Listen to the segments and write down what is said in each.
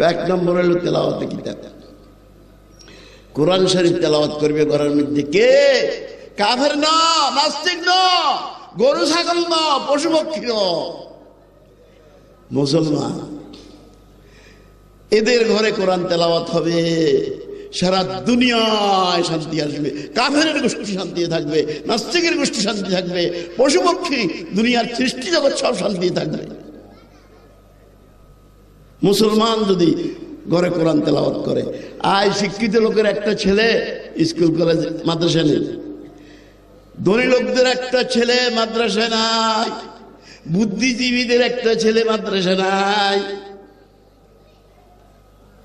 এক নম্বর হলো তেলাওয়াতে কিতাব। কোরআন শরীফ তেলাওয়াত করবে ঘরের মধ্যে কে? কাফের না, নাস্তিক না, গরু ছাগল না, পশু পক্ষী না, মুসলমান। এদের ঘরে কোরআন তেলাওয়াত হবে, সারা দুনিয়ায় শান্তি আসবে। কাফেরের গোষ্ঠী শান্তি থাকবে, নাস্তিকের গোষ্ঠী শান্তি থাকবে, পশু পক্ষী, দুনিয়ার সৃষ্টি জগৎ সব শান্তি থাকবে। মুসলমান যদি ঘরে কোরআন তেলাওয়াত করে। আজ শিক্ষিত লোকের একটা ছেলে স্কুল কলেজ মাদ্রাসা নেই, ধনী লোকদের একটা ছেলে মাদ্রাসা নাই, বুদ্ধিজীবীদের একটা ছেলে মাদ্রাসা নাই,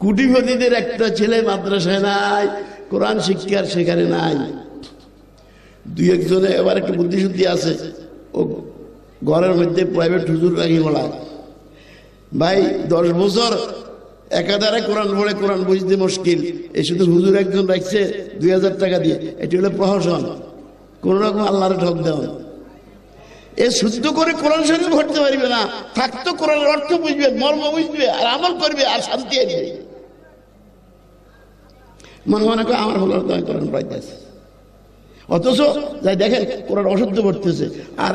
কোটিপতিদের একটা ছেলে মাদ্রাসায় নাই, কোরআন শিক্ষার সেখানে নাই। দুই একজনে এবার একটু বুদ্ধিশুদ্ধি আছে, ও ঘরের মধ্যে প্রাইভেট হুজুর রাখি বলায়। ভাই 10 বছর একাধারে কোরআন পড়ে কোরআন বুঝতে মুশকিল, এই শুধু হুজুর একজন রাখছে 2000 টাকা দিয়ে। এটি হলো প্রহসন, কোন রকম আল্লাহর ঠক দেওয়া। এ শুদ্ধ করে কোরআন শরীফ পড়তে পারবে না, থাকতো কোরআনের অর্থ বুঝবে, মর্ম বুঝবে, আর আমল করবে, আর শান্তি আসবে। মনে করে আমার বলার তো কোরআন পড়াইতেছে, অথচ যাই দেখেন কোরআন অশুদ্ধ পড়তেছে। আর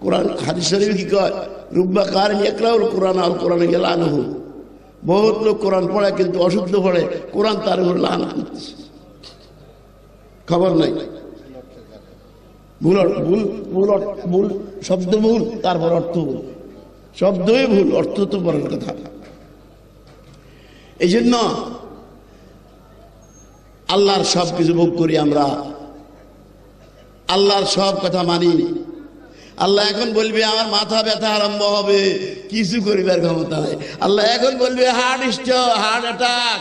কোরআন হাদিস শরীফ কি কয়? রুব্বা কারিন ইয়াকরাউল কোরআন আল কোরআন ইয়ালানুহু। বহুত লোক কোরআন পড়ে কিন্তু অশুদ্ধ পড়ে, কোরআন তার উপর লানত করতেছে, খবর নাই। ভুল ভুল ভুল ভুল শব্দ ভুল, তারপর অর্থ ভুল, শব্দই ভুল, অর্থ তো বড় কথা। এই জন্য আল্লাহর সব কিছু ভোগ করি আমরা, আল্লাহর সব কথা মানি। আল্লাহ এখন বলবে আমার মাথা ব্যথা আরম্ভ হবে, কিছু করিবার ক্ষমতা নাই। আল্লাহ এখন বলবে হার্ট স্ট্রোক, হার্ট অ্যাটাক,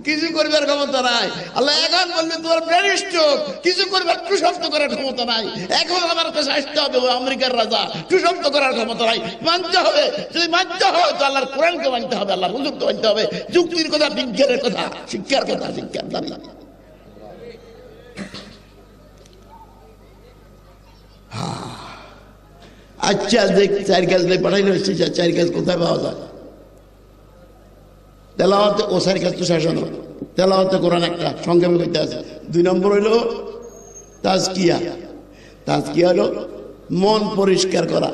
কিছু করিবার ক্ষমতা নাই। আল্লাহ এখন বলবে তোমার ব্রেন স্ট্রোক, কিছু করবার টুশব্দ করার ক্ষমতা নাই। এখন আমার কাছে আসতে হবে ও আমেরিকার রাজা, টুশব্দ করার ক্ষমতা নাই, মানতে হবে। যদি মানতে হয় তো আল্লাহর কোরআনকে মানতে হবে, আল্লাহর হুজুরকে মানতে হবে, যুক্তির কথা, বিজ্ঞানের কথা, শিক্ষার কথা, শিক্ষার দাবি। আচ্ছা দেখ, 4 কাজ পাঠাইলে হচ্ছে, 4 কাজ কোথায় পাওয়া যায়? তেলাওয়াতে, ও 4 কাজ তো শাসন, তেলাওয়াতে কোরআন একটা সংক্ষেপে করতে আছে। 2 নম্বর হইল তাজকিয়া। তাজকিয়া হলো মন পরিষ্কার করা,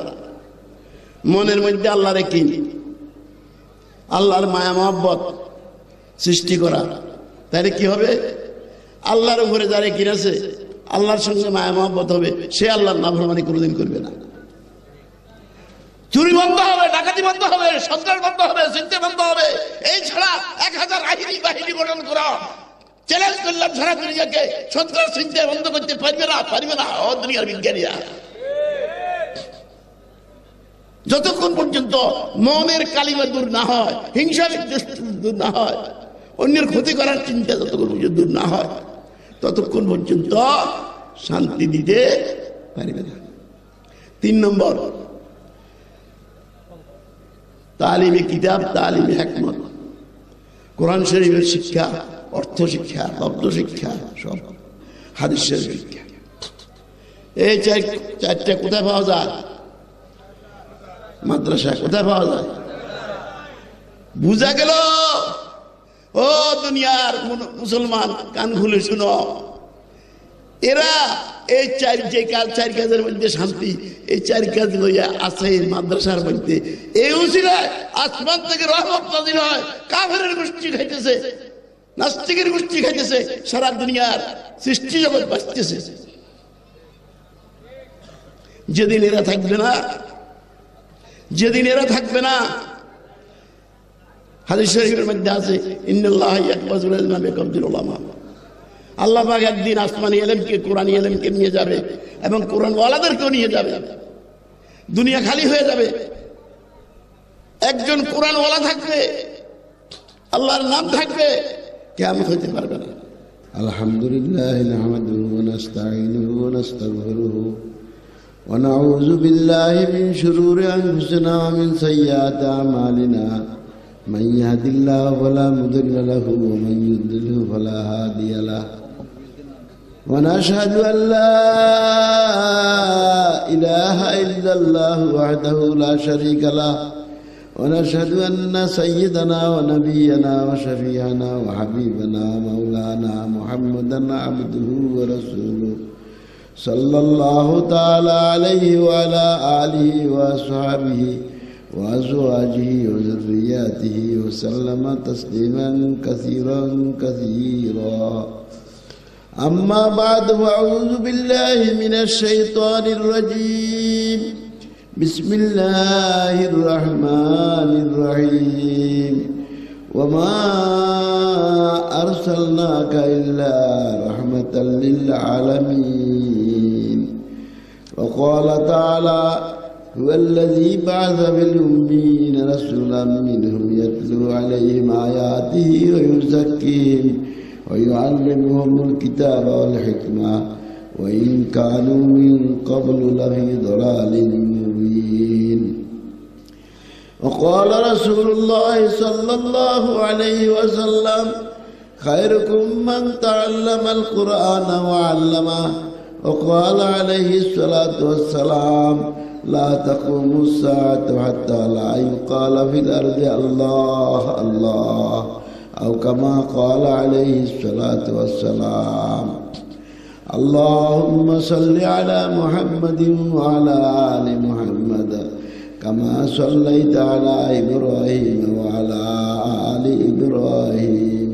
মনের মধ্যে আল্লাহরে কি, আল্লাহর মায়া মহব্বত সৃষ্টি করা। তাহলে কি হবে? আল্লাহর উপরে যারা কিনেছে, আল্লাহর সঙ্গে মায়া মহব্বত হবে, সে আল্লাহর নাফরমানি কোনোদিন করবে না। চুরি বন্ধ হবে, ডাকাতি বন্ধ হবে, সন্ত্রাস বন্ধ হবে, চিন্তা বন্ধ হবে। এই ছাড়া 1000 বাহিনী গঠন করা, চ্যালেঞ্জ করলাম সারা দুনিয়াকে, সন্ত্রাস চিন্তা বন্ধ করতে পারবে না, পারবে না ও দুনিয়ার বিজ্ঞানীরা। যতক্ষণ পর্যন্ত মনের কালিমা দূর না হয়, হিংসা বিদ্বেষ দূর না হয়, অন্যের ক্ষতি করার চিন্তা যতক্ষণ পর্যন্ত দূর না হয়, ততক্ষণ পর্যন্ত শান্তি দিতে পারবে না। 3 নম্বর তালিমে কিতাব, তালিমে হিকমত। কোরআন শরীফের শিক্ষা, অর্থ শিক্ষা, শব্দ শিক্ষা, সব হাদিস শরীফের শিক্ষা। এই 4টা কোথায় পাওয়া যায়? মাদ্রাসা। কোথায় পাওয়া যায়? বুঝা গেল? ও দুনিয়ার মুসলমান, কান খুলে শুনো, এরা এই 4 কাজের মধ্যে শান্তি, এই 4 কাজ লইয়া আছে মাদ্রাসার মধ্যে। এই উসিলায় আসমান থেকে রহমত নাযিল হয়, কাফেরের গোষ্ঠী খাইতেছে, নাস্তিকের গোষ্ঠী খাইতেছে, সারা দুনিয়ার সৃষ্টি জগৎ বাঁচতেছে। যেদিন এরা থাকবে না, যেদিন এরা থাকবে না, হাদিস শরীফের মধ্যে আছে ইন্নাল্লাহ ইয়াকবাজুল ইলমা বিকবজিল উলামা। আল্লাহ পাক একদিন আসমানি ইলমকে, কোরআনী ইলমকে নিয়ে যাবে এবং কোরআন ওয়ালাদেরকেও নিয়ে যাবে। দুনিয়া খালি হয়ে যাবে, একজন কোরআন ওয়ালা থাকবে, আল্লাহর নাম থাকবে, কিয়ামত হতে পারবে না। আলহামদুলিল্লাহ নাহমাদুহু ওয়া নাস্তাঈনুহু ওয়া নাস্তাগফিরুহু ওয়া নাউযু বিল্লাহি মিন শুরুরি আনফুসিনা ওয়া মিন সাইয়্যাতি আমালিনা। من يهد الله فلا مضل له ومن يضلل فلا هادي له ونشهد أن لا إله إلا الله وحده لا شريك له ونشهد أن سيدنا ونبينا وشفيعنا وحبيبنا مولانا محمدا عبده ورسوله صلى الله تعالى عليه وعلى آله وأصحابه وأزواجه وذرياته وسلم تسليما كثيرا كثيرا. أما بعد، فأعوذ بالله من الشيطان الرجيم. بسم الله الرحمن الرحيم. وما أرسلناك إلا رحمة للعالمين. وقال تعالى: هو الذي بعث في الأميين رسولا منهم يتلو عليهم آياته ويزكيهم ويعلمهم الكتاب والحكمة وإن كانوا من قبل لفي ضلال مبين. وقال رسول الله صلى الله عليه وسلم: خيركم من تعلم القرآن وعلمه. وقال عليه الصلاة والسلام: لا تقوم الساعة حتى لا يقال في الأرض الله الله، أو كما قال عليه الصلاة والسلام. اللهم صل على محمد وعلى آل محمد كما صليت على إبراهيم وعلى آل إبراهيم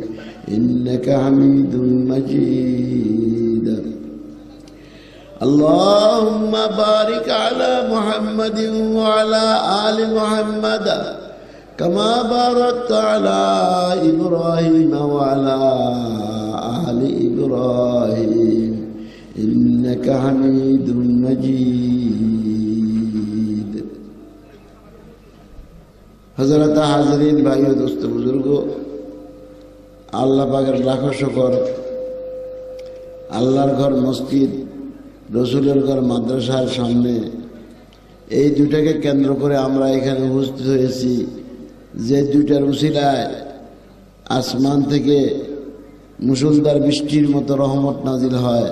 إنك حميد مجيد. اللهم بارك على محمد وعلى آل محمد كما باركت على إبراهيم وعلى آل إبراهيم إنك حميد مجيد. হযরত হাজরিন, ভাই ও দোস্ত বুজুর্গ, আল্লাহ পাকের লাখো শুকর। আল্লাহর ঘর মসজিদ, রসুলের ঘর মাদ্রাসার সামনে, এই দুটাকে কেন্দ্র করে আমরা এখানে উপস্থিত হয়েছি। যে দুইটার উসিলায় আসমান থেকে মুষলধার বৃষ্টির মতো রহমত নাজিল হয়,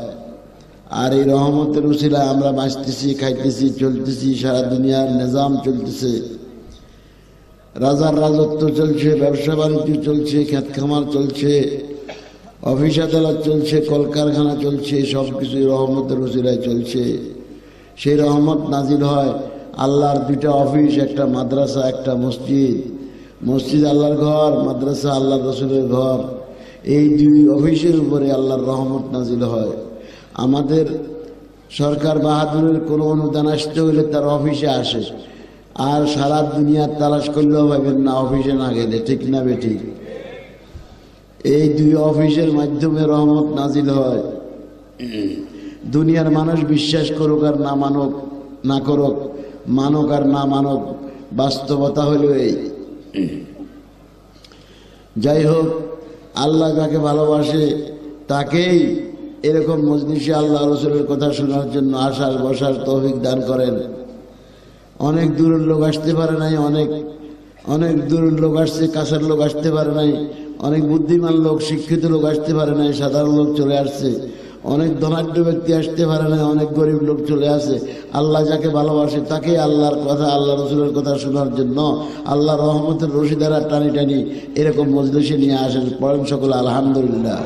আর এই রহমতের উসিলায় আমরা বাঁচতেছি, খাইতেছি, চলতেছি। সারা দুনিয়ার নিজাম চলতেছে, রাজার রাজত্ব চলছে, ব্যবসা বাণিজ্য চলছে, ক্ষেত খামার চলছে, অফিস আদালত চলছে, কলকারখানা চলছে, সব কিছু রহমতের উসিলায় চলছে। সেই রহমত নাজিল হয় আল্লাহর দুইটা অফিস, একটা মাদ্রাসা, একটা মসজিদ। মসজিদ আল্লাহর ঘর, মাদ্রাসা আল্লাহ রসুলের ঘর। এই দুই অফিসের উপরে আল্লাহর রহমত নাজিল হয়। আমাদের সরকার বাহাদুরের কোনো অনুদান আসতে হলে তার অফিসে আসে, আর সারা দুনিয়ার তালাশ করলেও ভাবেন না অফিসে না গেলে, ঠিক না বেঠিক? এই দুই অফিসের মাধ্যমে রহমত নাজিল হয়। দুনিয়ার মানুষ বিশ্বাস করুক আর না মানক, না করুক, মানক আর না মানক, বাস্তবতা হলো এই। যাই হোক, আল্লাহ যাকে ভালোবাসে তাকেই এরকম মজলিসে আল্লাহ রসুলের কথা শোনার জন্য আসার বসার তৌফিক দান করেন। অনেক দূরের লোক আসতে পারে নাই, অনেক দূরের লোক আসছে, কাছের লোক আসতে পারে নাই, অনেক বুদ্ধিমান লোক, শিক্ষিত লোক আসতে পারে নাই, সাধারণ লোক চলে আসছে, অনেক ধনাঢ্য ব্যক্তি আসতে পারে নাই, অনেক গরিব লোক চলে আসে। আল্লাহ যাকে ভালোবাসে তাকে আল্লাহর কথা, আল্লাহ রসুলের কথা শোনার জন্য আল্লাহ রহমতের রশি দ্বারা টানি টানি এরকম মজলিসে নিয়ে আসেন। পড়েন সকলে আলহামদুলিল্লাহ।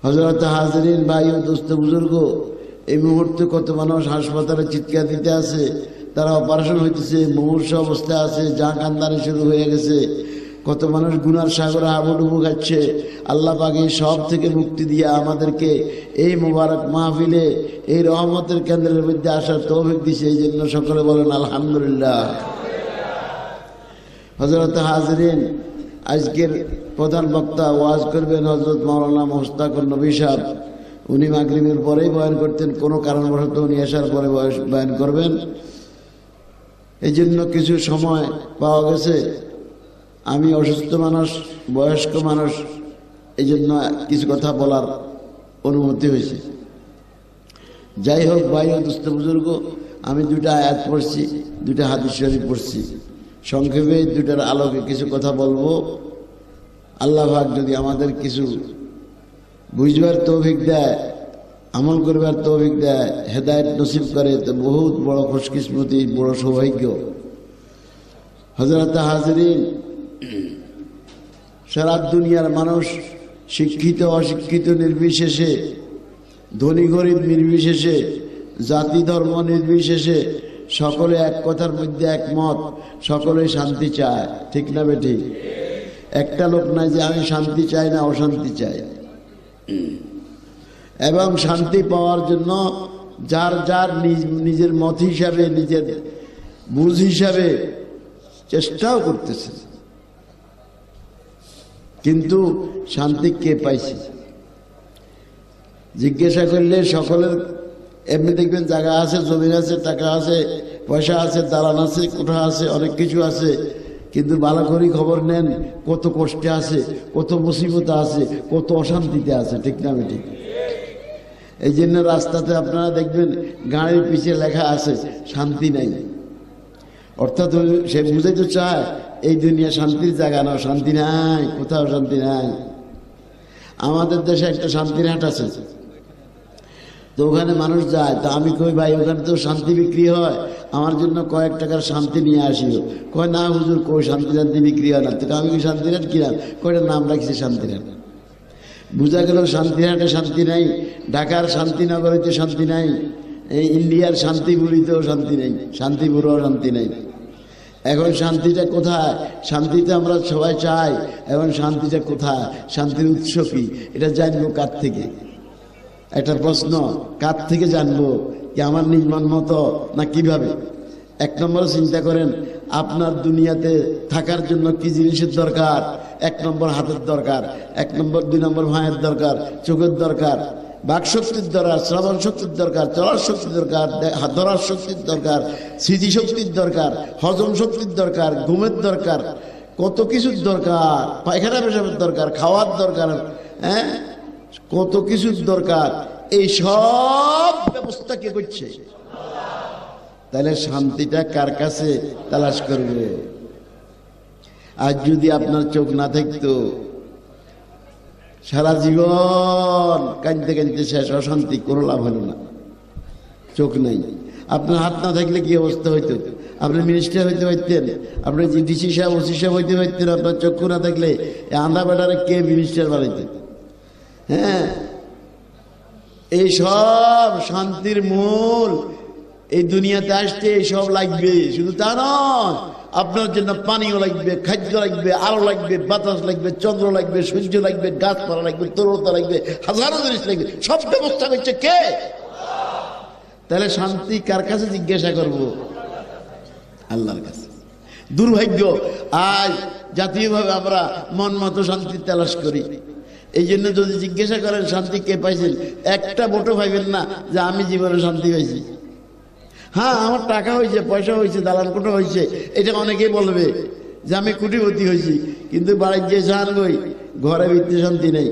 হযরত হাজরিন, ভাই ও দোস্ত বুজুর্গ, এই মুহূর্তে কত মানুষ হাসপাতালে চিৎকার দিতে আছে, তারা অপারেশন হইতেছে, মুমূর্ষ অবস্থায় আছে, যা কান্দানি শুরু হয়ে গেছে। কত মানুষ গুনার সাগরে হাবুডুবু খাচ্ছে। আল্লাহ পাক এই সব থেকে মুক্তি দিয়ে আমাদেরকে এই মুবারক মাহফিলে, এই রহমতের কেন্দ্রের মধ্যে আসার তৌফিক দিয়েছে। এই জন্য সকলে বলেন আলহামদুলিল্লাহ। হযরত হাজরিন, আজকের প্রধান বক্তা ওয়াজ করবেন হযরত মাওলানা মুশতাকুর নবী সাহেব। উনি মাগরিবের পরেই বয়ান করতেন, কোনো কারণবশত উনি আসার পরে বয়ান করবেন। এই জন্য কিছু সময় পাওয়া গেছে। আমি অসুস্থ মানুষ, বয়স্ক মানুষ, এই জন্য কিছু কথা বলার অনুমতি হয়েছে। যাই হোক, ভাই ও দোস্ত বুজুর্গ, আমি দুটা আয়াত পড়ছি, দুটা হাদিস শরীফ পড়ছি। সংক্ষেপে দুটার আলোকে কিছু কথা বলবো। আল্লাহ পাক যদি আমাদের কিছু বুঝবার তৌফিক দেয়, আমল করবার তৌফিক দেয়, হেদায়েত নসিব করে, তো বহুত বড় খুশকিসমতি, বড় সৌভাগ্য। হযরত হাজরিন, সারা দুনিয়ার মানুষ শিক্ষিত অশিক্ষিত নির্বিশেষে, ধনী গরিব নির্বিশেষে, জাতি ধর্ম নির্বিশেষে সকলে এক কথার মধ্যে একমত, সকলে শান্তি চায়। ঠিক না বেঠিক? একটা লোক নাই যে আমি শান্তি চাই না, অশান্তি চাই। এবং শান্তি পাওয়ার জন্য যার যার নিজের মত হিসাবে, নিজের বুঝ হিসাবে চেষ্টাও করতেছে। কিন্তু শান্তি কে পাইছে? জিজ্ঞাসা করলে সকলের এমনি দেখবেন জায়গা আছে, জমিন আছে, টাকা আছে, পয়সা আছে, দালান আছে, কোঠা আছে, অনেক কিছু আছে, কিন্তু ভালো করে খবর নেন কত কষ্টে আছে, কত মুসিবত আছে, কত অশান্তিতে আছে। ঠিক না বেঠিক? এই জন্য রাস্তাতে আপনারা দেখবেন গাড়ির পিছিয়ে লেখা আছে শান্তি নাই। অর্থাৎ সে বুঝাইতে চায় এই দুনিয়া শান্তির জায়গা না, শান্তি নাই, কোথাও শান্তি নাই। আমাদের দেশে একটা শান্তির হাট আছে, তো ওখানে মানুষ যায়। তা আমি কই ভাই ওখানে তো শান্তি বিক্রি হয়, আমার জন্য কয়েক টাকার শান্তি নিয়ে আসিও। কয় না হুজুর, কই শান্তি শান্তি বিক্রি হয় না। তো আমি কি শান্তির হাট কিনা? কয়টা নাম রাখছি শান্তির হাট। বোঝা গেল শান্তির হাটে শান্তি নাই, ঢাকার শান্তিনগরীতে শান্তি নাই, এই ইন্ডিয়ার শান্তিপুরীতেও শান্তি নেই, শান্তিপুরেও শান্তি নেই। এখন শান্তিটা কোথায়? শান্তিতে আমরা সবাই চাই, এখন শান্তিটা কোথায়? শান্তির উৎস কি? এটা জানবো কার থেকে? একটা প্রশ্ন, কার থেকে জানবো? কি আমার নির্মাণ মতো না কিভাবে? এক নম্বর চিন্তা করেন, আপনার দুনিয়াতে থাকার জন্য কি জিনিসের দরকার? এক নম্বর হাতের দরকার, এক নম্বর, দুই নম্বর ভাইয়ের দরকার, চোখের দরকার, বাক শক্তির দরকার, শ্রবণ শক্তির দরকার, চলার শক্তির দরকার, ধরার শক্তির দরকার, স্মৃতি শক্তির দরকার, হজম শক্তির দরকার, ঘুমের দরকার, কত কিছুর দরকার, পায়খানা পেশাবের দরকার, খাওয়ার দরকার, হ্যাঁ কত কিছুর দরকার। এই সব ব্যবস্থা কে করছে? তাহলে শান্তিটা কার কাছে তালাশ করবে? আজ যদি আপনার চোখ না থাকতো, সারা জীবন কাঁদতে কাঁদতে শেষ, অশান্তি, কোনো লাভ হলো না। চোখ নাই। আপনার হাত না থাকলে কি অবস্থা হইতো? আপনি মিনিস্টার হইতে পারতেন, আপনি ডিসি সাহেব, ওসি সাহেব হইতে পারতেন। আপনার চক্ষু না থাকলে আন্দা বেটারে কে মিনিস্টার বানাইতেন? হ্যাঁ, এই সব শান্তির মূল। এই দুনিয়াতে আসতে এইসব লাগবে। শুধু তা নয়, আপনার জন্য পানিও লাগবে, খাদ্য লাগবে, আলো লাগবে, বাতাস লাগবে, চন্দ্র লাগবে, সূর্য লাগবে, গাছপালা লাগবে, তরুণতা লাগবে, হাজারো জিনিস লাগবে। সব ব্যবস্থা করছে কে? তাহলে শান্তি কার কাছে জিজ্ঞাসা করব? আল্লাহর কাছে। দুর্ভাগ্য, আজ জাতীয়ভাবে আমরা মন মতো শান্তি তালাশ করি। এই জন্য যদি জিজ্ঞাসা করেন শান্তি কে পাইছেন, একটা ভোটও পাইবেন না যে আমি জীবনে শান্তি পাইছি। হ্যাঁ, আমার টাকা হয়েছে, পয়সা হয়েছে, দালান কোঠা হয়েছে, এটা অনেকেই বলবে যে আমি কোটিপতি হয়েছি, কিন্তু বাড়ির যে শান গই, ঘরে ভিতরে শান্তি নেই,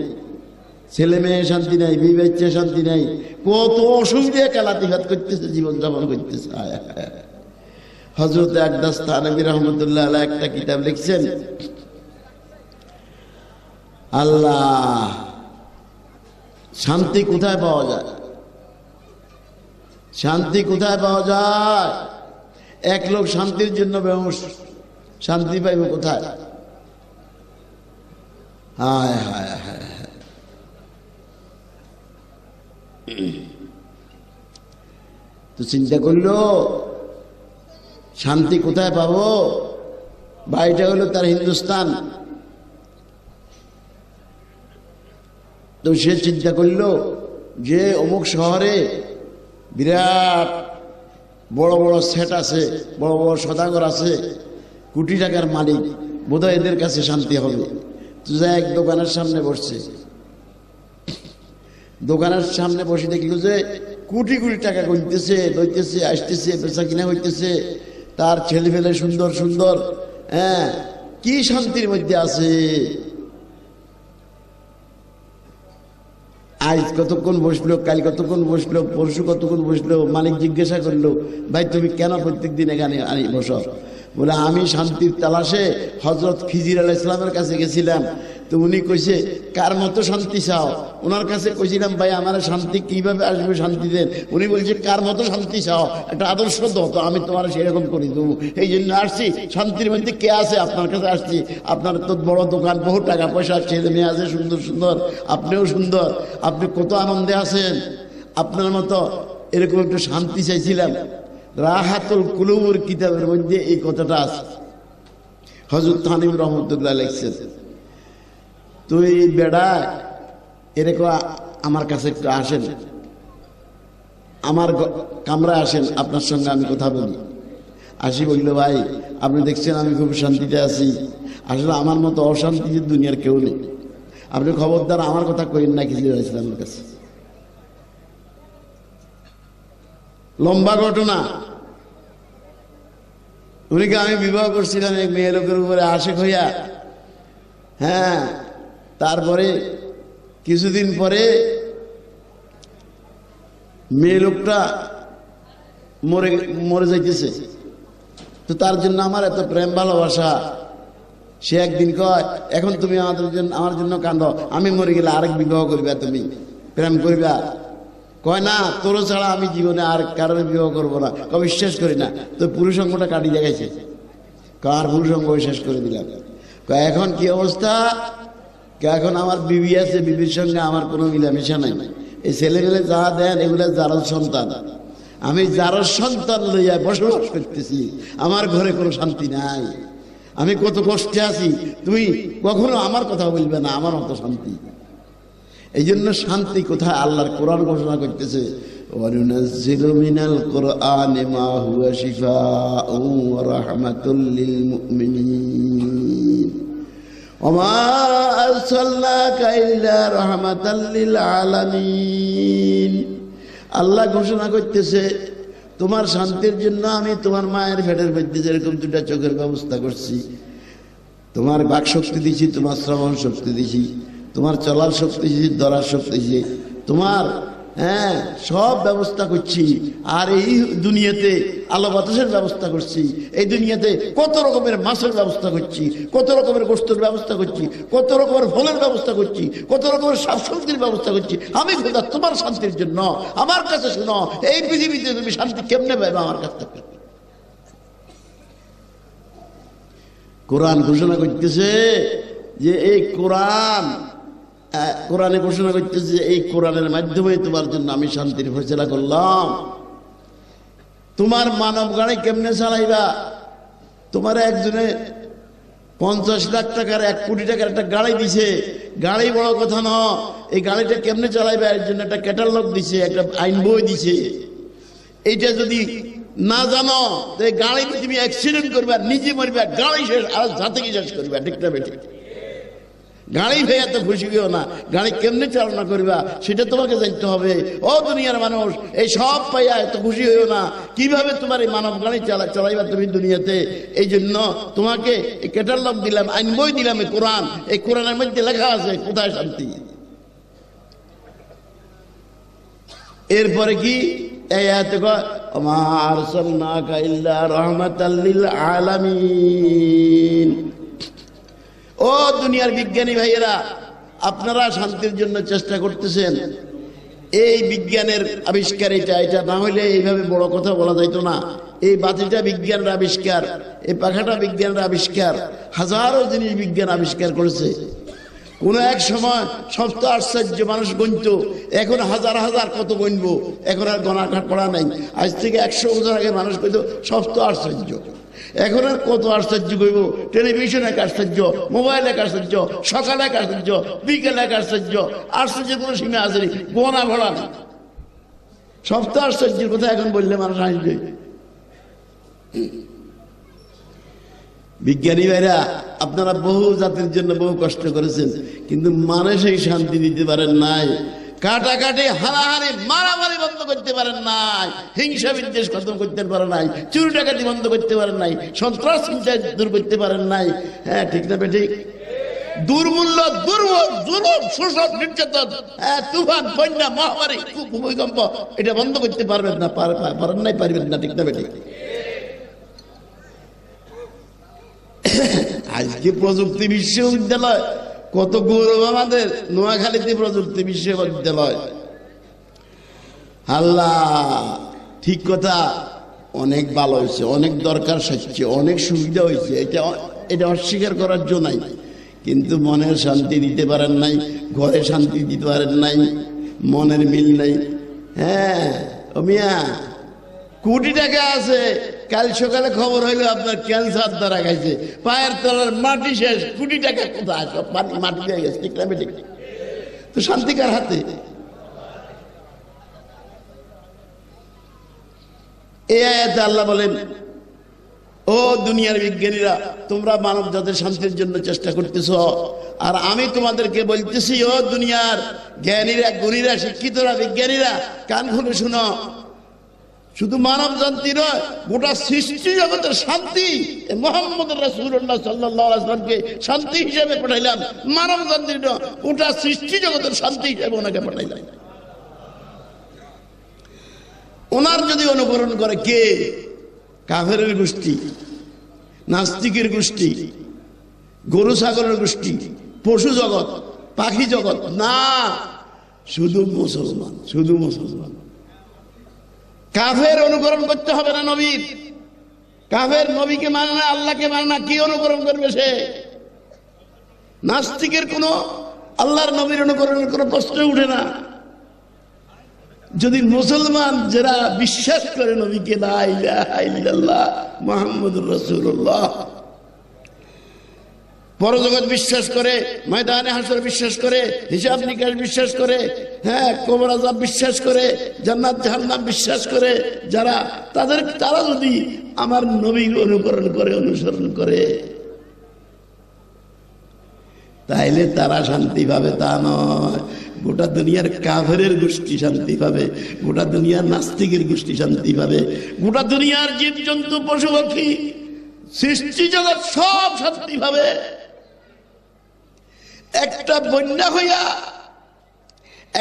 ছেলে মেয়ে শান্তি নাই, বিবাচ্চে শান্তি নাই, কত অসুবিধা কালাতিঘাত করতেছে, জীবনযাপন করতেছে। হযরত আকদাস থানভী রহমতুল্লাহ আলাইহি একটা কিতাব লিখছেন, আল্লাহ শান্তি কোথায় পাওয়া যায়? শান্তি কোথায় পাওয়া যায়? এক লোক শান্তির জন্য বেহুশ, শান্তি পাইব কোথায়? হায় হায় হায়। তো চিন্তা করলো শান্তি কোথায় পাবো? বাড়িটা হলো তার হিন্দুস্তান। তো সে চিন্তা করলো যে অমুক শহরে বিরাট বড় বড় সেট আছে, বড় বড় সদাগর আছে, কোটি টাকার মালিক, বোধহয় এদের কাছে শান্তি হবে। তো যা এক দোকানের সামনে বসছে, দোকানের সামনে বসে দেখলো যে কোটি কোটি টাকা গুনতেছে, লইতেছে, আসতেছে, বেচা কিনা হইতেছে, তার ছেলে ফেলে সুন্দর সুন্দর, হ্যাঁ, কি শান্তির মধ্যে আছে। আজ কতক্ষণ বসলো, কাল কতক্ষণ বসলো, পরশু কতক্ষণ বসলো। মালিক জিজ্ঞাসা করলো, ভাই তুমি কেন প্রত্যেক দিন এখানে বসো? বলে আমি শান্তির তালাশে হযরত খিজির আলাইহিস সালামের কাছে গেছিলাম, তো উনি কইছে কার মতো শান্তি চাও? ওনার কাছে কইছিলাম ভাই আমার শান্তি কিভাবে আসবে, শান্তি দেন। উনি বলছে কার মতো শান্তি চাও, একটা আদর্শ দাও, তো আমি তোমার সেরকম করে দেবো। এই জন্য আসছি, শান্তির মধ্যে কে আছে আপনার কাছে আসছি। আপনার তো বড় দোকান, বহু টাকা পয়সা, ছেলে মেয়ে আছে সুন্দর সুন্দর, আপনিও সুন্দর, আপনি কত আনন্দে আছেন। আপনার মতো এরকম একটু শান্তি চাইছিলাম। রাহাতুল কুলুবের কিতাবের মধ্যে এই কথাটা আছে, হযরত থানিম রহমতুল্লাহ লিখছেন। তো এই বেড়া এরকম আমার কাছে একটু আসেন, আমার কামরায় আসেন, আপনার সঙ্গে আমি কথা বলি। আসি বলল ভাই আপনি দেখছেন আমি খুব শান্তিতে আছি, আসলে আমার মতো অশান্তিতে দুনিয়ার কেউ নেই, আপনি খবরদার আমার কথা কইেন না কিছু ইসলামের কাছে। লম্বা ঘটনা। উনিকে আমি বিবাহ করছিলাম এক মেয়ে লোকের উপরে আশেক হইয়া। হ্যাঁ, তারপরে কিছুদিন পরে মেয়ে লোকটা মরে যাইতেছে। তো তার জন্য আমার এত প্রেম ভালোবাসা। সে একদিন কয় এখন তুমি আমার জন্য কান্দ, আমি মরে গেলে আরেক বিবাহ করবা, তুমি প্রেম করবা? কয় না, তোর ছাড়া আমি জীবনে আর কারণে বিবাহ করবো না। বিশ্বাস করি না। তো পুরুষঙ্গটা কাটি দেখাইছে, কার পুরুষঙ্গ শেষ করে দিলাম। এখন কি অবস্থা? এখন আমার বিবি আছে, বিবির সঙ্গে আমার কোনো মিলামিশা নাই। এই ছেলেমেলে যা দেন এগুলো যারও সন্তান, আমি যারও সন্তান লইয়া বসবাস করতেছি, আমার ঘরে কোনো শান্তি নাই, আমি কত কষ্টে আছি, তুমি কখনো আমার কথা বলবে না আমার মতো শান্তি। এই জন্য শান্তি কোথায়? আল্লাহর কোরআন ঘোষণা করতেছে, ওয়ানুনাজ্জিলু মিনাল কুরআনি মা হুয়া শিফাউন ওয়া রাহমাতুল লিল মুমিনিন ওয়া মা আরসালনাকা ইল্লা রাহমাতাল লিল আলামিন। আল্লাহ ঘোষণা করতেছে তোমার শান্তির জন্য আমি তোমার মায়ের পেটের মধ্যে যেরকম দুটা চোখের ব্যবস্থা করছি, তোমার বাক শক্তি দিছি, তোমার শ্রবণ শক্তি দিছি, তোমার চলার শক্তি দিছি, ধরার শক্তি দিছি, তোমার সব ব্যবস্থা করছি। আর এই দুনিয়াতে আলো বাতাসের ব্যবস্থা করছি, এই দুনিয়াতে কত রকমের মাছের ব্যবস্থা করছি, কত রকমের গোশতের ব্যবস্থা করছি, কত রকমের ফলের ব্যবস্থা করছি, কত রকমের শাকসবজির ব্যবস্থা করছি। আমি খোদা তোমার শান্তির জন্য। আমার কাছে শোনো, এই পৃথিবীতে তুমি শান্তি কেমনে পাবে আমার কাছ থেকে? কোরআন ঘোষণা করতেছে যে এই কোরআনে ঘোষণা করতেছে যে এই কোরআনের মাধ্যমে তোমার জন্য আমি শান্তির ফয়সালা করলাম। তোমার মানব গাড়ি কেমনে চালাইবা? তোমার একজনে 50 লাখ টাকার 1 কোটি টাকার একটা গাড়ি দিছে, গাড়ি বড় কথা না, এই গাড়িটা কেমনে চালাইবা এর জন্য একটা ক্যাটালগ দিছে, একটা আইন বই দিছে। এইটা যদি না জানো তো গাড়ি তুমি অ্যাক্সিডেন্ট করবা, নিজে মরবা, গাড়ি শেষ, আর জাতিকে শেষ করবা। ঠিক না বেঠিক? গাড়ি ভেয়ে এত খুশি হইও না, গাড়ি কেমনে চালনা করবা সেটা তোমাকে জানতে হবে। ও দুনিয়ার মানুষ, এই সব পাইয়া এত খুশি হইও না, কিভাবে তোমার এই মানব গাড়ি চালাইবা তুমি দুনিয়াতে। এই জন্য তোমাকে এই ক্যাটালগ দিলাম, আইন বই দিলাম, এই কোরআন। এই কোরআনের মধ্যে লেখা আছে কোথায় শান্তি। এরপরে কি এই আয়াতে কয় ওমা আরসালনাকা ইল্লা রাহমাতাল লিল আলামিন। ও দুনিয়ার বিজ্ঞানী ভাইয়েরা, আপনারা শান্তির জন্য চেষ্টা করতেছেন। এই বিজ্ঞানের আবিষ্কার, এটা না হইলে এইভাবে বড় কথা বলা যাইতো না। এই বাতিটা বিজ্ঞানের আবিষ্কার, এই পাখাটা বিজ্ঞানের আবিষ্কার, হাজারো জিনিস বিজ্ঞান আবিষ্কার করেছে। কোন এক সময় সপ্ত আশ্চর্য মানুষ গণিত, এখন হাজার হাজার কত গণবো, এখন আর গণা করা নাই। আজ থেকে 100 বছর আগে মানুষ কইত সপ্ত আশ্চর্য, এখন আর কত আশ্চর্য কইব। টেলিভিশন এক আশ্চর্য, মোবাইল এক আশ্চর্য, সকালে এক আশ্চর্য, বিকেলে এক আশ্চর্য। আশ্চর্য কোনো সীমা আছে গোনা ভরা না। সপ্ত আশ্চর্যের কথা এখন বললে মানুষ হাসবে। বিজ্ঞানী ভাইরা, আপনারা বহু জাতির জন্য বহু কষ্ট করেছেন, কিন্তু মানুষই শান্তি দিতে পারেন নাই। কাটাকাটি, হানাহানি, মারামারি বন্ধ করতে পারেন নাই, হিংসা বিদ্বেষ খতম করতে পারেন নাই, চুরি ডাকাতি বন্ধ করতে পারেন নাই, সন্ত্রাস হিংসা দূর করতে পারেন নাই। হ্যাঁ, ঠিক না বেঠিক? দুর্মূল্য, দুর্ভোগ, জুলুম, শোষণ, নির্যাতন, তুফান, বন্যা, মহামারী, ভূমিকম্প, এটা বন্ধ করতে পারবেন না, পারেন নাই, পারবেন না। ঠিক না বেঠিক? আজকে প্রযুক্তি বিশ্ববিদ্যালয় কত গৌরব আমাদের নোয়াখালীতে প্রযুক্তি বিশ্ববিদ্যালয়। আল্লাহ, ঠিক কথা, অনেক ভালো হয়েছে, অনেক দরকার সাজছে, অনেক সুবিধা হয়েছে, এটা অস্বীকার করার জন্য নাই। কিন্তু মনের শান্তি দিতে পারেন নাই, ঘরে শান্তি দিতে পারেন নাই, মনের মিল নাই। হ্যাঁ ও মিয়া, কোটি টাকা আছে, কাল সকালে খবর হইলো আপনার ক্যান্সার দ্বারা খাইছে, পায়ের তলার মাটি শেষ, কোটি টাকা কোথায়, সব মাটি হয়ে গেছে, ঠিক না বেঠিক? তো শান্তিকার হাতে। এই আয়াতে আল্লাহ বলেন, ও দুনিয়ার বিজ্ঞানীরা, তোমরা মানব জাতির শান্তির জন্য চেষ্টা করতেছ, আর আমি তোমাদেরকে বলতেছি, ও দুনিয়ার জ্ঞানীরা, গুণীরা, শিক্ষিতরা, বিজ্ঞানীরা, কান খুলে শুনো, শুধু মানব জাতি নয়, গোটা সৃষ্টি জগতের শান্তি মুহাম্মদ রাসূলুল্লাহ সাল্লাল্লাহু আলাইহি ওয়াসাল্লামকে শান্তি হিসেবে পাঠাইলাম, মানব জাতির নয়, গোটা সৃষ্টি জগতের শান্তি হিসেবে ওনাকে পাঠাইলাম। ওনার যদি অনুকরণ করে কে? কাফেরের গোষ্ঠী, নাস্তিকের গোষ্ঠী, গরু ছাগলের গোষ্ঠী, পশু জগৎ, পাখি জগৎ না, শুধু মুসলমান, শুধু মুসলমান। কাফের অনুকরণ করতে হবে না নবীর। কাফের নবীকে মানে না, আল্লাহকে মানে না, কি অনুকরণ করবে সে? নাস্তিকের কোনো আল্লাহর নবীর অনুকরণের কোনো প্রশ্ন উঠে না। যদি মুসলমান যারা বিশ্বাস করে নবীকে, লা ইলাহা ইল্লাল্লাহ মুহাম্মাদুর রাসূলুল্লাহ, পরজগৎ বিশ্বাস করে, ময়দানে হাসর বিশ্বাস করে, হিসাব নিকাশ বিশ্বাস করে, হ্যাঁ, কবর আযাব বিশ্বাস করে, জান্নাত জাহান্নাম বিশ্বাস করে যারা, তারা যদি আমার নবীর অনুকরণ করে, অনুসরণ করে, তাইলে তারা শান্তি পাবে তা নয়। গোটা দুনিয়ার কাফেরের গোষ্ঠী শান্তি পাবে, গোটা দুনিয়ার নাস্তিকের গোষ্ঠী শান্তি পাবে, গোটা দুনিয়ার জীবজন্তু, পশু পাখি, সৃষ্টি জগৎ সব শান্তি পাবে। একটা বন্যা হইয়া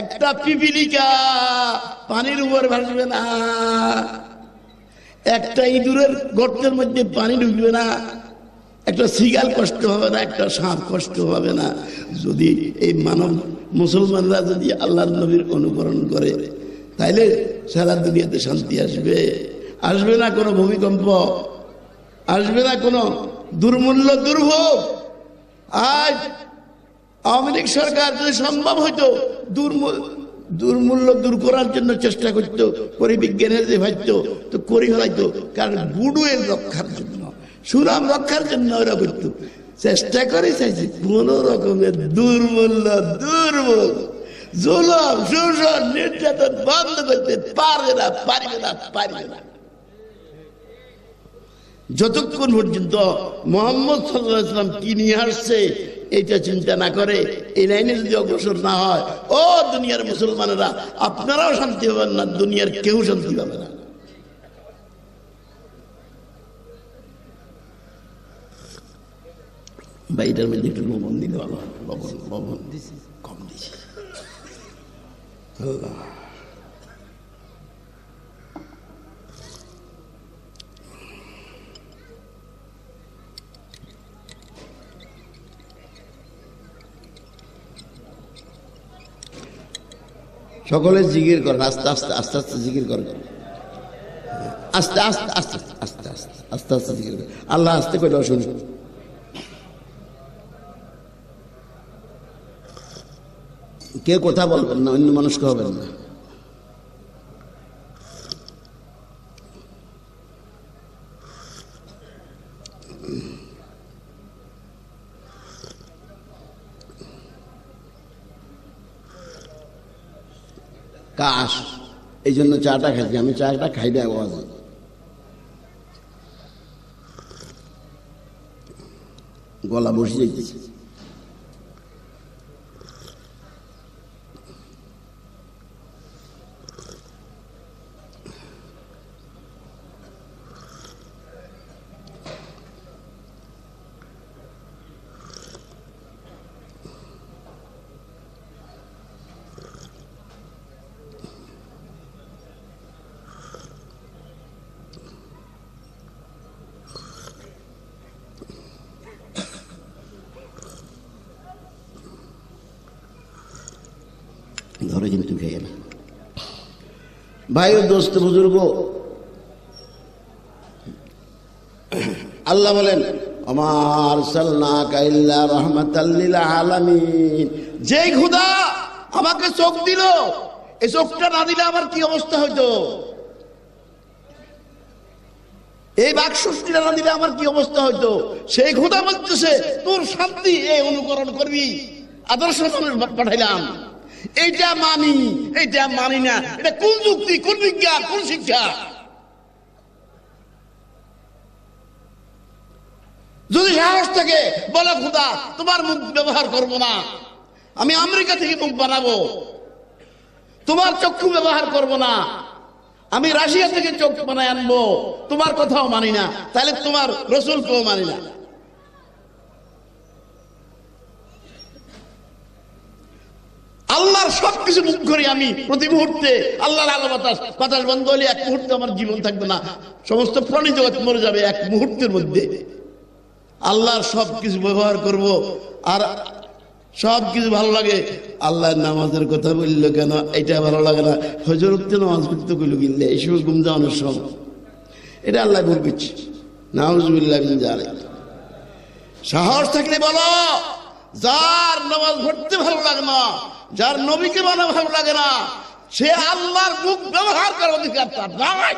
একটা পিপিলিকা পানির উপর ভাসবে না, একটা ইঁদুরের গর্তের মধ্যে পানি ঢুকবে না, একটা শিয়াল কষ্ট হবে না, একটা সাপ কষ্ট হবে না। যদি এই মানব মুসলমানরা যদি আল্লাহর নবীর অনুকরণ করে, তাইলে সারা দুনিয়াতে শান্তি আসবে। আসবে না কোনো ভূমিকম্প, আসবে না কোনো দুর্মূল্য দুর্ভোগ। আজ আওয়ামী লীগ সরকার যদি সম্ভব হইতো দুর্মূল্য দূর করার জন্য চেষ্টা করতো, পরিবিজ্ঞানের যে ভাবতো তো করি ফেলাইতো, কারণ গুডউইল রক্ষার জন্য, সুনাম রক্ষার জন্য ওরা করতো। চেষ্টা করে চাইছে কোন রকমের দুর্মূল্য, দুর্ভোগ, জুলুম, শোষণ, নির্যাতন বন্ধ করতে পারবে না, পারবে না, পারবে না। যতক্ষণ পর্যন্ত মুহাম্মদ সাল্লাল্লাহু আলাইহি ওয়াসাল্লাম কি নিয়ে আসছে এটা চিন্তা না করে, এই লাইনে যদি অগ্রসর না হয়, ও দুনিয়ার মুসলমানেরা, আপনারাও শান্তি পাবেন না, দুনিয়ার কেউ শান্তি পাবে না। বাইটার মধ্যে একটু লবণ দিলে ভালো হয়, লবণ কম দিছি। আল্লাহ, সকলে জিকির করেন, আস্তে আস্তে আস্তে আস্তে জিকির করেন, আস্তে আস্তে আস্তে আস্তে আস্তে আস্তে আস্তে জিকির করেন। আল্লাহ আস্তে করে শুনি। কেউ কথা বলবেন না, অন্য মানুষকে হবেন না। কাশ, এই জন্য চাটা খাইছি, আমি চাটা খাই না, আওয়াজ গলা বসে যাইতেছে। ধরে কিন্তু খেয়ে না। ভাই ও দোস্ত বুজুর্গ, আল্লাহ বলেন আমার সাল্লাকা ইল্লা রাহমাতাল লিল আলামিন। যেই খোদা আমাকে চোখ দিল, এই চোখটা না দিলে আমার কি অবস্থা হইতো, এই বাকশক্তিটা না দিলে আমার কি অবস্থা হইতো, সেই খোদা বলতেছে তোর শান্তি এই অনুকরণ করবি, আদর্শ পাঠাইলাম, এইটা মানি এইটা মানি না, এটা কোন যুক্তি, কোন বিজ্ঞান, কোন শিক্ষা? যদি সাহস থাকে বলো খোদা তোমার মুখ ব্যবহার করব না, আমি আমেরিকা থেকে মুখ বানাবো, তোমার চক্ষু ব্যবহার করব না, আমি রাশিয়া থেকে চোখ বানায় আনবো, তোমার কথাও মানি না, তাহলে তোমার রসুলকেও মানি না। আল্লাহর সবকিছু মুখ করি আমি প্রতি মুহূর্তে, আল্লাহর আলো বাতাস বন্ধ হলে এক মুহূর্তে আমার জীবন থাকবে না, সমস্ত প্রাণী জগৎ মরে যাবে এক মুহূর্তের মধ্যে। আল্লাহর সবকিছু ব্যবহার করব, আর সবকিছু ভালো লাগে। আল্লাহর নামাজের কথা বললো কেন, এটা ভালো লাগে না, হজর উঠতে নামাজ পড়তে কইল কিনলে এই সময় ঘুম যাওয়ানোর সময়, এটা আল্লাহ ভুল করছে। নাউজুবিল্লাহ মিন যালিক। সাহস থাকলে বলো, যার নামাজ পড়তে ভালো লাগে না, যার নবীকে মানা ভালো লাগে না, সে আল্লাহর মুখ ব্যবহার করার অধিকার তার নাই।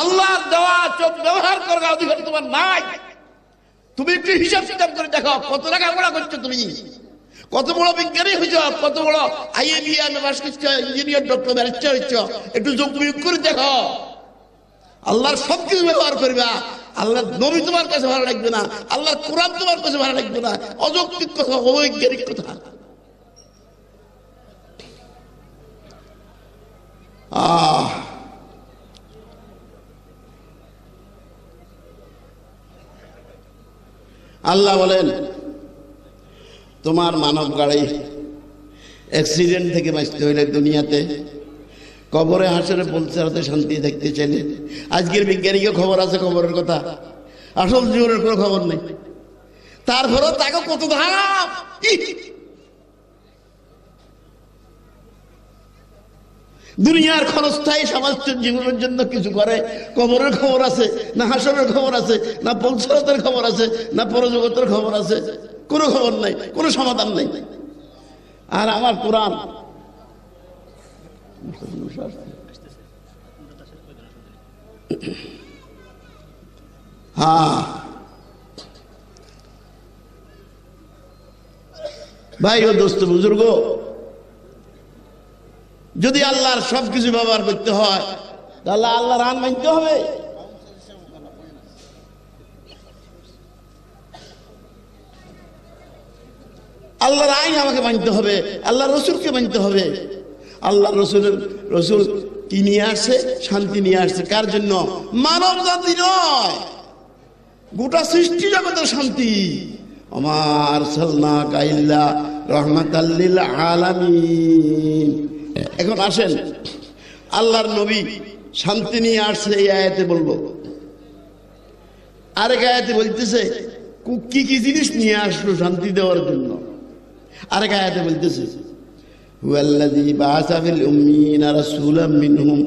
আল্লাহর দেওয়া চোখ ব্যবহার করার অধিকার তোমার নাই। তুমি একটু হিসাব কিতাব করে দেখো, কত টাকা পড়া করছো তুমি, কত বড় বিজ্ঞানী হয়েছ, কত বড় আইএবিএম পাস করছো, ইঞ্জিনিয়ার, ডক্টর, ব্যারিস্টার হয়েছ, একটু যোগ বিয়োগ করে দেখো। আল্লাহর সবকিছু ব্যবহার করবা, আল্লাহর নবী তোমার কাছে ভালো লাগবে না, আল্লাহর কোরআন তোমার কাছে ভালো লাগবে না, অযৌক্তিক কথা, অবৈজ্ঞানিক কথা। আল্লাহ বলেন তোমার মানব গাড়ি অ্যাক্সিডেন্ট থেকে বাঁচতে হইলে দুনিয়াতে, কবরে হাসরে পৌঁছাতে শান্তি দেখতে চাইলে, আজকের বিজ্ঞানীকে খবর আছে খবরের কথা, আসল জীবনের কোনো খবর নেই, তারপরেও তাকে কত ধাপ। দুনিয়ার ক্ষণস্থায়ী সমাজ জীবনের জন্য কিছু করে, কবরের খবর আছে না, হাসরের খবর আছে না, পৌঁছাতের খবর আছে না, পরজগতের খবর আছে, কোনো খবর নাই, কোনো সমাধান নাই। আর আমার কোরআন ভাই ও দোস্ত বুজুর্গ, যদি আল্লাহর সবকিছু ব্যবহার করতে হয় তাহলে আল্লাহর আইন মানতে হবে। আল্লাহর আইন আমাকে মানতে হবে, আল্লাহ রসুলকে মানতে হবে। আল্লাহ রসুল কি নিয়ে আসছে? শান্তি নিয়ে আসছে। কার জন্য? মানব জাতি নয়, গোটা সৃষ্টি জগতের শান্তি। আমার সাল্লাকা ইল্লা রাহমাতাল লিল আলামিন। এখন আসেন, আল্লাহর নবী শান্তি নিয়ে আসছে, এই আয়াতে বলবো। আরেক আয়াতে বলতেছে কি কি জিনিস নিয়ে আসলো শান্তি দেওয়ার জন্য। আরেক আয়াতে বলতেছে হুয়াল্লাযী বাআসা ফিল উম্মিয়িনা রাসূলাম মিনহুম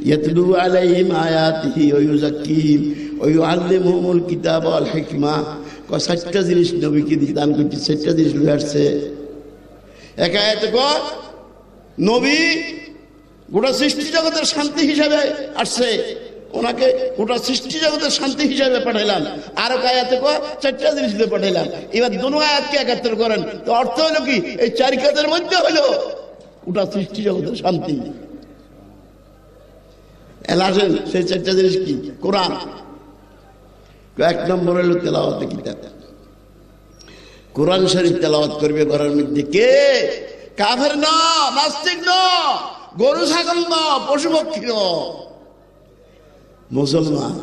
ইয়াতলু আলাইহিম আয়াতিহি ওয়া ইউযাক্কিহিম ওয়া ইউআল্লিমুহুমুল কিতাবা ওয়াল হিকমা। চারটা জিনিস নবীকে দান করছে, চারটা জিনিস লয়ে আসছে। এক আয়াতে কয় নবী গোটা সৃষ্টি জগতের শান্তি হিসাবে আসছে, ওনাকে গোটা সৃষ্টি জগতের শান্তি হিসাবে পাঠাইলাম। আর আয়াতে কয় চারটা জিনিস দিয়ে পাঠাইলাম। এবার দুনো আয়াতকে একাত্তর করেন তো অর্থ হলো কি? এই চার কাজের মধ্যে হলো গোটা সৃষ্টি জগতের শান্তি। আসেন সেই চারটা জিনিস কি? কোরআন। এক নম্বর হলো তেলাওয়াতে কিতাব। কোরআন শরীফ তেলাওয়াত করবে ঘরের মধ্যে কে? কাফের না, নাস্তিক না, গরু ছাগল না, পশু পক্ষী না, মুসলমান।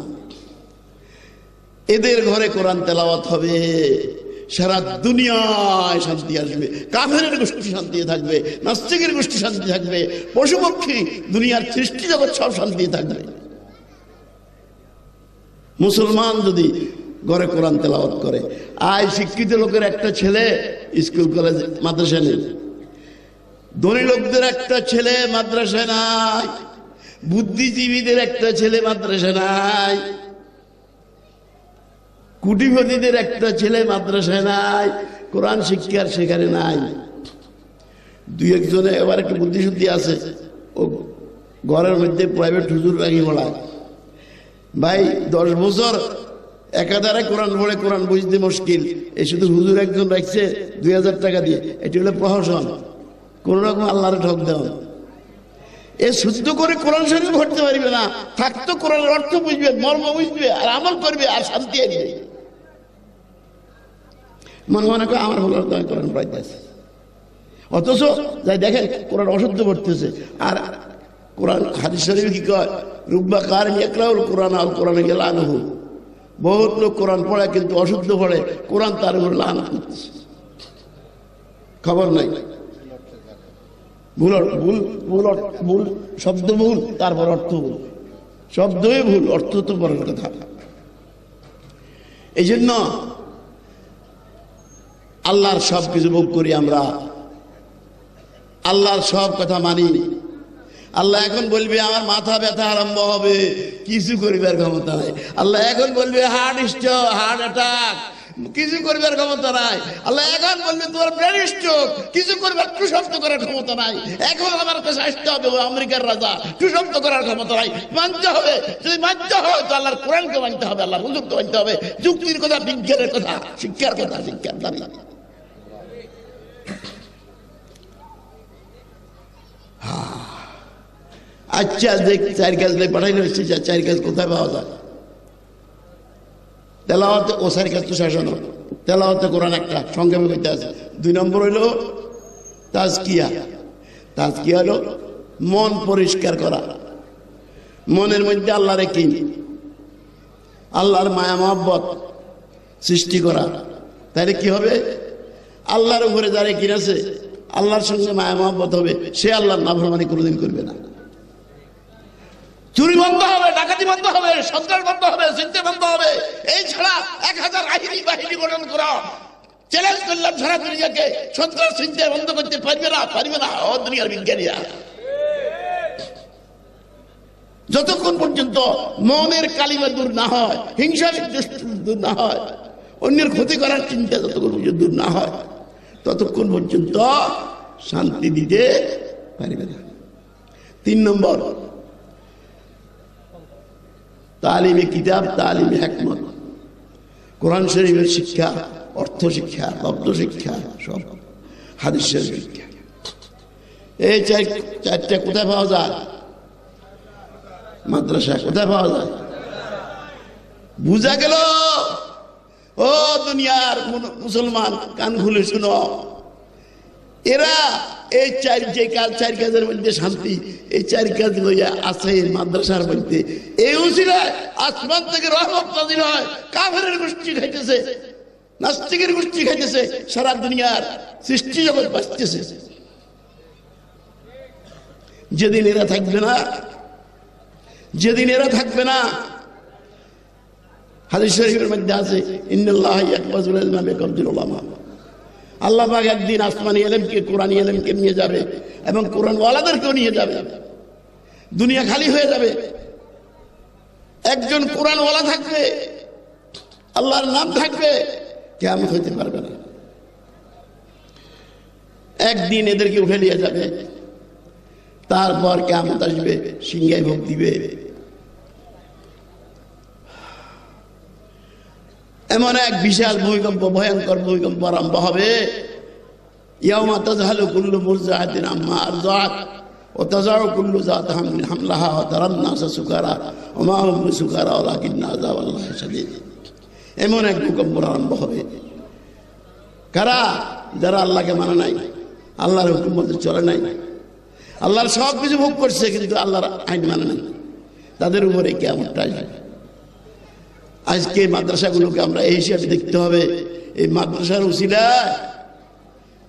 এদের ঘরে কোরআন তেলাওয়াত হবে, সারা দুনিয়ায় শান্তি আসবে। কাফেরের গোষ্ঠী শান্তি থাকবে, নাস্তিকের গোষ্ঠী শান্তি থাকবে, পশু পক্ষী, দুনিয়ার সৃষ্টি জগৎ সব শান্তি থাকবে। মুসলমান যদি ঘরে কোরআন তেলাওয়াত করে। আজ শিক্ষিত লোকের একটা ছেলে স্কুল কলেজ মাদ্রাসা নেই, ধনী লোকদের একটা ছেলে মাদ্রাসায় নাই, বুদ্ধিজীবীদের একটা ছেলে মাদ্রাসায় নাই, কোটিপতিদের একটা ছেলে মাদ্রাসায় নাই, কোরআন শিক্ষার সেখানে নাই। দুই একজনে এবার একটু বুদ্ধিশুদ্ধি আছে, ও ঘরের মধ্যে প্রাইভেট হুজুর রাখি বলায়। ভাই 10 বছর একাধারে কোরআন পড়ে কোরআন বুঝতে মুশকিল, এই শুধু হুজুর একজন রাখছে 2000 টাকা দিয়ে। এটি হলো প্রহসন, কোন রকম আল্লাহরে ঠক দেওয়া। এ শুদ্ধ করে কোরআন শরীফ পড়তে পারবে না, থাকতো কোরআনের অর্থ বুঝবে, মর্ম বুঝবে, আর আমল করবে, আর শান্তি আসবে। মনে মনে করে আমার হলো কোরআন পড়াইতেছে, অথচ যাই দেখেন কোরআন অশুদ্ধ পড়তেছে। আর কোরআন হাদিস শরীফ কি কয়, রুব্বা কারিন ইয়াকরাউল কোরআন আল কোরআন ইয়ালানুহু। বহুত লোক কোরআন পড়ে কিন্তু অশুদ্ধ পড়ে, কোরআন তার উপর লানত করতেছে, খবর নাই। ভুল ভুল ভুল ভুল শব্দ ভুল, তারপর অর্থ ভুল, শব্দই ভুল, অর্থ তো বড় কথা। এই জন্য আল্লাহর সব কিছু ভোগ করি আমরা, আল্লাহর সব কথা মানি। আল্লাহ এখন বলবে আমার মাথা ব্যথা আরম্ভ হবে, কিছু করিবার ক্ষমতা নাই। আল্লাহ এখন বলবে হার্ট অ্যাটাক, কিছু করিবার ক্ষমতা নাই। আল্লাহ এখন বলবে তোমার ব্রেন স্ট্রোক, কিছু করবার টু শব্দ করার ক্ষমতা নাই। এখন আমার কাছে আসতে হবে ও আমেরিকার রাজা, টু শব্দ করার ক্ষমতা নাই, মানতে হবে। যদি মানতে হয় তো আল্লাহর কোরআনকে মানতে হবে, আল্লাহর হুজুরকে মানতে হবে, যুক্তির কথা, বিজ্ঞানের কথা, শিক্ষার কথা, শিক্ষার দাবি। আচ্ছা দেখ, 4 কাজ পাঠাইলে হচ্ছে, 4 কাজ কোথায় পাওয়া যায়? তেলাওয়াতে, ও 4 কাজ তো শেষ হলো। তেলাওয়াতে কোরআন একটা সংক্ষেপে কইতে আছে। 2 নম্বর হইল তাজকিয়া। তাজকিয়া হলো মন পরিষ্কার করা, মনের মধ্যে আল্লাহর কি, আল্লাহর মায়া মহব্বত সৃষ্টি করা। তাহলে কি হবে? আল্লাহর উপরে যারা কিনেছে, আল্লাহর সঙ্গে মায়া মহব্বত হবে, সে আল্লাহর নাফরমানি কোনোদিন করবে না। চুরি বন্ধ হবে, ডাকাতি বন্ধ হবে, সন্ত্রাস বন্ধ হবে, চিন্তা বন্ধ হবে। এই ছাড়া 1000 বাহিনী গঠন করা চ্যালেঞ্জ করলাম সারা দুনিয়াকে, সন্ত্রাস চিন্তা বন্ধ করতে পারবে না, পারবে না ও দুনিয়ার বিজ্ঞানীরা। যতক্ষণ পর্যন্ত মনের কালিমা দূর না হয়, হিংসা বিদ্বেষ দূর না হয়, অন্যের ক্ষতি করার চিন্তা যতক্ষণ পর্যন্ত দূর না হয়, ততক্ষণ পর্যন্ত শান্তি দিতে পারবে না। 3 নম্বর তালিমে কিতাব, তালিমে হিকমত। কোরআন শরীফের শিক্ষা, অর্থ শিক্ষা, লব্ধ শিক্ষা, সব হাদিস শরীফের শিক্ষা। এই 4টা কোথায় পাওয়া যায়? মাদ্রাসা। কোথায় পাওয়া যায়? বুঝা গেল? ও দুনিয়ার মুসলমান, কান খুলে শুনো, এরা এই 4 কাজের মধ্যে শান্তি, এই 4 কাজ লইয়া আছে মাদ্রাসার মধ্যে। এই উসিলায় আসমান থেকে রহমত নাযিল হয়, কাফেরের গোষ্ঠী খাইতেছে, নাস্তিকের গোষ্ঠী খাইতেছে, সারা দুনিয়ার সৃষ্টি জগৎ বাঁচতেছে। যেদিন এরা থাকবে না, যেদিন এরা থাকবে না, হাদিস শরীফের মধ্যে আছে ইন্নাল্লাহ ইয়াকবাজুল ইলমা বিকবজিল উলামা। আল্লাহ পাক একদিন আসমানি ইলমকে, কোরআনী ইলমকে নিয়ে যাবে এবং কোরআন ওয়ালাদেরকেও নিয়ে যাবে। দুনিয়া খালি হয়ে যাবে, একজন কোরআন ওয়ালা থাকবে, আল্লাহর নাম থাকবে, কিয়ামত হইতে পারবে না। একদিন এদেরকে উঠে নিয়ে যাবে, তারপর কিয়ামত আসবে, সিংহায় ভোগ দিবে। এমন এক বিশাল ভূমিকম্প, ভয়ঙ্কর ভূমিকম্প আরম্ভ হবে। ইয়াউমা তাযহালু কুল্লু মুরযাআতিন আম্মা আরযাআত ওয়া তাযাউ কুল্লু যাতি হামলিন হামলাহা ওয়া তারান নাসা সুকারা ওয়া মা হুম বিসুকারা ওয়ালাকিন্না আযাবাল্লাহি শাদীদ। এমন এক ভূমিকম্প আরম্ভ হবে। কারা? যারা আল্লাহকে মানে নাই, আল্লাহর হুকুম মতে চলে নাই, আল্লাহর সব কিছু ভোগ করছে কিন্তু আল্লাহর আইন মানে নাই, তাদের উপরে কিয়ামতটা আসবে। আজকে মাদ্রাসাগুলোকে আমরা এই হিসাবে দেখতে হবে। এই মাদ্রাসার উসিলায়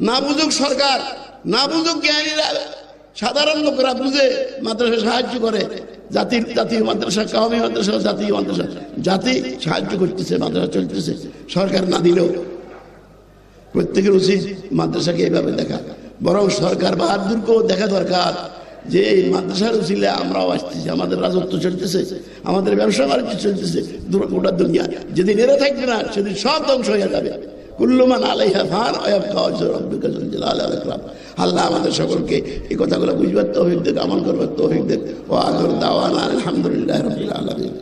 না বুঝুক সরকার, না বুঝুক জ্ঞানীরা, সাধারণ লোকেরা বুঝে মাদ্রাসা সাহায্য করে। জাতীয় মাদ্রাসা, কওমি মাদ্রাসা, জাতীয় মাদ্রাসা, জাতি সাহায্য করতেছে, মাদ্রাসা চলতেছে। সরকার না দিলেও প্রত্যেকের উচিত মাদ্রাসাকে এইভাবে দেখা। বরং সরকার বাহাদুরকেও দেখা দরকার যে এই মাদ্রাসার উসিলে আমরাও আসতেছি, আমাদের রাজত্ব চলতেছে, আমাদের ব্যবসা বাণিজ্য চলতেছে গোটা দুনিয়া। যেদিন এরা থাকবে না সেদিন সব ধ্বংস হয়ে যাবে। কুল্লুমান আলাইহা ফান ওয়া ইয়াবকা ওয়াজহু রাব্বিকা যুল জালালি ওয়াল ইকরাম। আল্লাহ আমাদের সকলকে এই কথাগুলো বুঝবার তৌফিক দেন, আমল করবার তৌফিক দেন। ওয়া আখিরু দাওয়ানা আলহামদুলিল্লাহি রাব্বিল আলামিন।